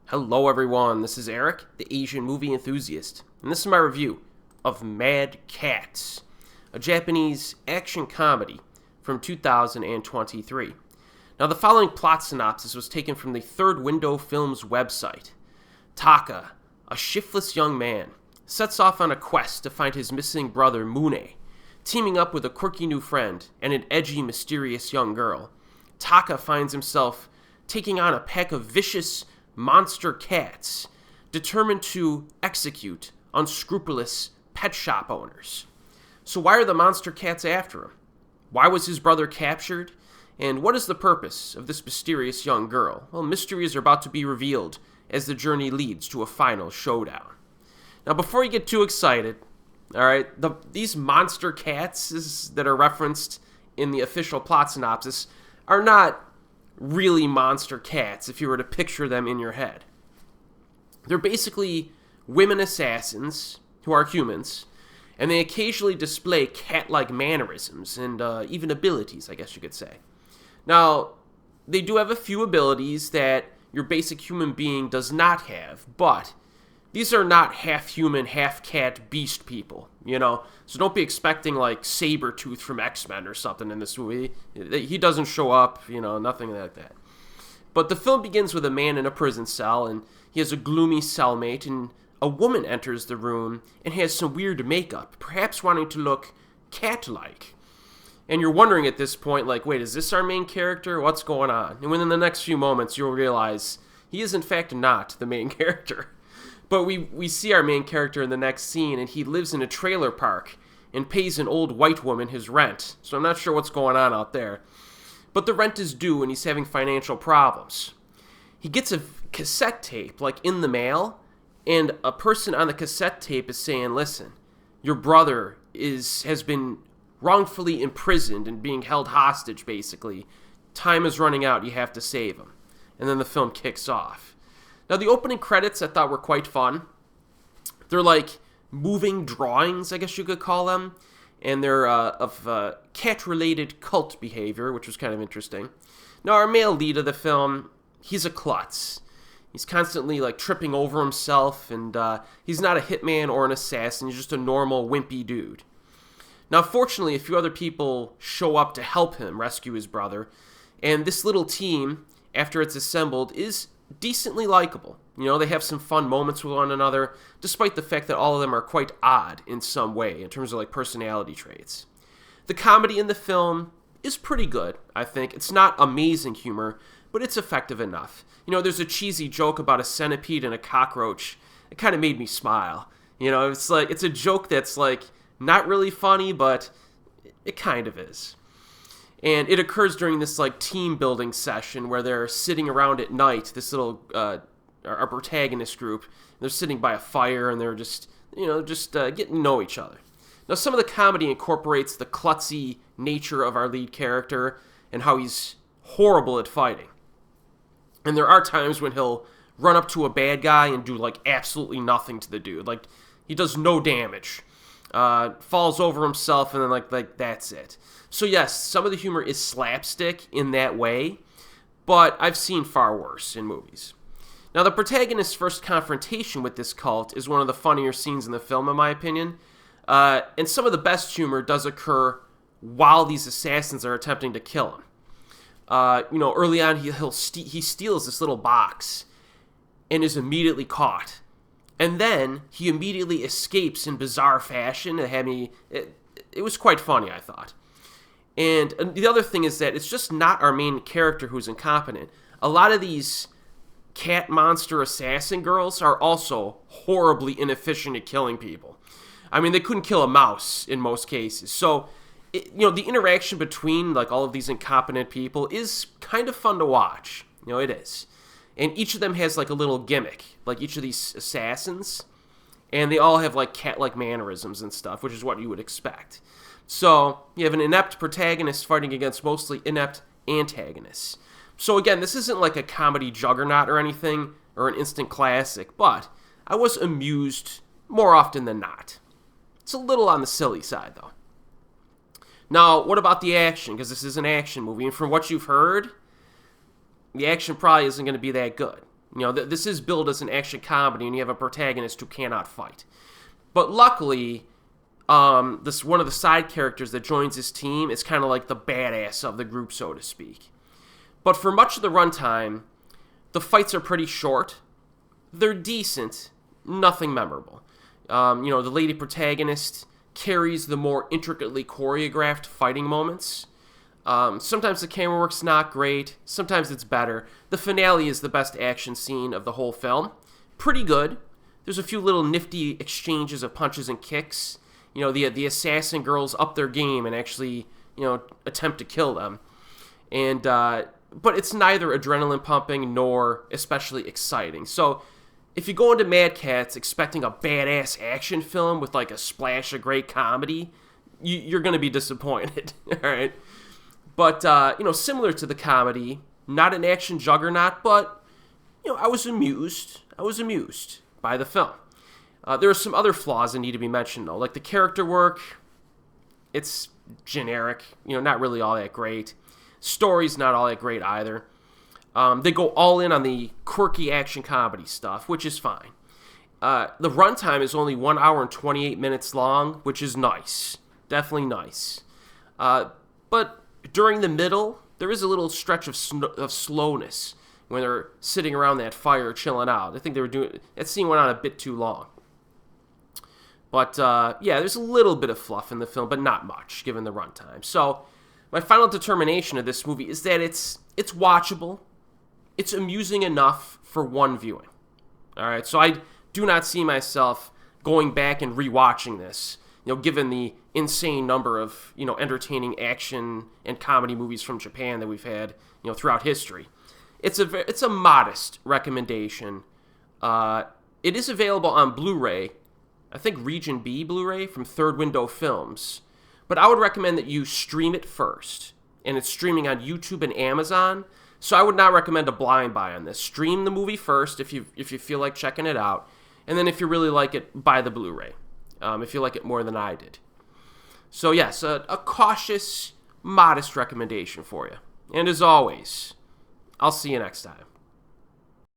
Hello everyone, this is Erik, the Asian movie enthusiast, and this is my review of Mad Catz, a Japanese action comedy from 2023. Now the following plot synopsis was taken from the Third Window Films website. Taka, a shiftless young man, sets off on a quest to find his missing brother Mune. Teaming up with a quirky new friend and an edgy, mysterious young girl, Taka finds himself taking on a pack of vicious monster cats determined to execute unscrupulous pet shop owners. So why are the monster cats after him? Why was his brother captured? And what is the purpose of this mysterious young girl? Well, mysteries are about to be revealed as the journey leads to a final showdown. Now, before you get too excited, alright, these monster cats that are referenced in the official plot synopsis are not really monster cats if you were to picture them in your head. They're basically women assassins who are humans, and they occasionally display cat-like mannerisms and even abilities, I guess you could say. Now, they do have a few abilities that your basic human being does not have, but these are not half-human, half-cat beast people, So don't be expecting, like, Sabretooth from X-Men or something in this movie. He doesn't show up, nothing like that. But the film begins with a man in a prison cell, and he has a gloomy cellmate, and a woman enters the room and has some weird makeup, perhaps wanting to look cat-like. And you're wondering at this point, like, wait, is this our main character? What's going on? And within the next few moments, you'll realize he is, in fact, not the main character. But we see our main character in the next scene, and he lives in a trailer park and pays an old white woman his rent. So I'm not sure what's going on out there. But the rent is due, and he's having financial problems. He gets a cassette tape, like, in the mail, and a person on the cassette tape is saying, listen, your brother has been wrongfully imprisoned and being held hostage, basically. Time is running out, you have to save him. And then the film kicks off. Now, the opening credits I thought were quite fun. They're like moving drawings, I guess you could call them. And they're of cat-related cult behavior, which was kind of interesting. Now, our male lead of the film, he's a klutz. He's constantly, like, tripping over himself, and he's not a hitman or an assassin. He's just a normal, wimpy dude. Now, fortunately, a few other people show up to help him rescue his brother. And this little team, after it's assembled, is decently likable. They have some fun moments with one another, despite the fact that all of them are quite odd in some way, in terms of, like, personality traits. The comedy in the film is pretty good, I think. It's not amazing humor, but it's effective enough. There's a cheesy joke about a centipede and a cockroach. It kind of made me smile. It's a joke that's, like, not really funny, but it kind of is. And it occurs during this, like, team building session where they're sitting around at night, this little, our protagonist group. They're sitting by a fire and they're just getting to know each other. Now, some of the comedy incorporates the klutzy nature of our lead character and how he's horrible at fighting. And there are times when he'll run up to a bad guy and do, like, absolutely nothing to the dude. Like, he does no damage. Falls over himself, and then, like that's it. So yes, some of the humor is slapstick in that way, but I've seen far worse in movies. Now, the protagonist's first confrontation with this cult is one of the funnier scenes in the film, in my opinion, and some of the best humor does occur while these assassins are attempting to kill him. Early on, he steals this little box and is immediately caught. And then he immediately escapes in bizarre fashion. It was quite funny, I thought. And the other thing is that it's just not our main character who's incompetent. A lot of these cat monster assassin girls are also horribly inefficient at killing people. I mean, they couldn't kill a mouse in most cases. So, the interaction between, like, all of these incompetent people is kind of fun to watch. It is. And each of them has, like, a little gimmick, like each of these assassins. And they all have, like, cat-like mannerisms and stuff, which is what you would expect. So, you have an inept protagonist fighting against mostly inept antagonists. So, again, this isn't like a comedy juggernaut or anything, or an instant classic, but I was amused more often than not. It's a little on the silly side, though. Now, what about the action? Because this is an action movie, and from what you've heard, the action probably isn't going to be that good. This is billed as an action comedy, and you have a protagonist who cannot fight. But luckily, this one of the side characters that joins his team is kind of like the badass of the group, so to speak. But for much of the runtime, the fights are pretty short. They're decent, nothing memorable. The lady protagonist carries the more intricately choreographed fighting moments. Sometimes the camera work's not great. Sometimes it's better. The finale is the best action scene of the whole film. Pretty good. There's a few little nifty exchanges of punches and kicks. The assassin girls up their game and actually, attempt to kill them. And but it's neither adrenaline pumping nor especially exciting. So if you go into Mad Catz expecting a badass action film with like a splash of great comedy, you're going to be disappointed. All right. But, similar to the comedy, not an action juggernaut, but, I was amused. By the film. There are some other flaws that need to be mentioned, though. Like the character work, it's generic, not really all that great. Story's not all that great either. They go all in on the quirky action comedy stuff, which is fine. The runtime is only 1 hour and 28 minutes long, which is nice. Definitely nice. But during the middle, there is a little stretch of slowness when they're sitting around that fire chilling out. I think that scene went on a bit too long. But, there's a little bit of fluff in the film, but not much, given the runtime. So, my final determination of this movie is that it's watchable. It's amusing enough for one viewing. All right, so I do not see myself going back and rewatching this, given the insane number of, entertaining action and comedy movies from Japan that we've had, throughout history. It's a modest recommendation. It is available on Blu-ray, I think Region B Blu-ray from Third Window Films. But I would recommend that you stream it first. And it's streaming on YouTube and Amazon. So I would not recommend a blind buy on this. Stream the movie first if you feel like checking it out. And then if you really like it, buy the Blu-ray. If you like it more than I did. So yes, a cautious, modest recommendation for you. And as always, I'll see you next time.